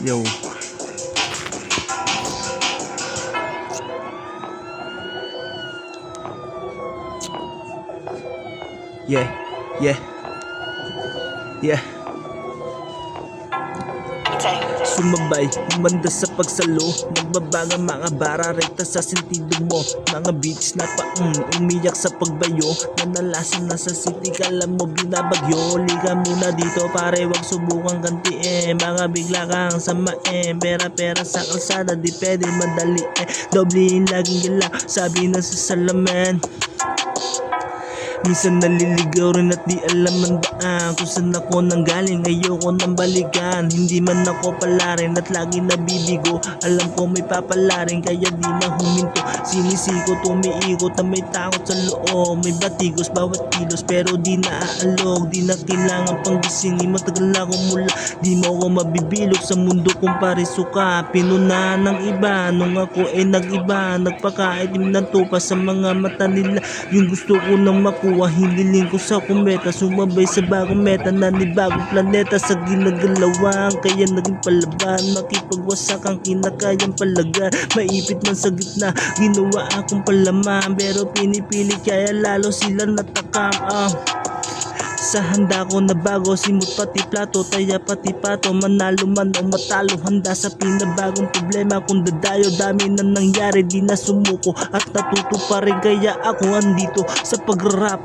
Yo. Yeah, yeah, yeah. Sumabay, umanda sa pagsalo. Nagbabaga mga bara, rekta sa sentido mo. Mga beats na umiyak sa pagbayo. Nanalasan na sa city, kala mo binabagyo. Liga muna dito pare, wag subukang gantiin. Mga bigla kang samain. Pera sa kalsada, di pwede madali doblein laging gala, sabi na sa salamin. Minsan naliligaw rin at di alam ang daan. Kung saan ako nanggaling, ayoko nang balikan. Hindi man ako pala rin at lagi nabibigo. Alam ko may papalarin, kaya di na huminto. Sinisikot, umiikot na may takot sa loob. May batigos bawat kilos pero di na aalog. Di na kailangan pang gisingin, matagal ako mula. Di mo ako mabibilog sa mundo kung pariso ka. Pinunahan ng iba, nung ako ay nag-iba. Nagpakaitim ng tupa sa mga mata nila. Yung gusto ko nang makuha, hiniling ko sa kometa. Sumabay sa bagong meta, nanibagong planeta sa ginagalawan. Kaya naging palaban, makipagwasak ang kinakayang palagan. Maipit man sa gitna, ginawa akong palaman. Pero pinipilit kaya lalo sila natakam. Sa handa ko na bago, simot pati plato, taya pati pato. Manalo man o matalo, handa sa pinabagong problema. Kung dadayo, dami na nangyari, di na sumuko at natuto pa rin. Kaya ako andito sa pag-rap.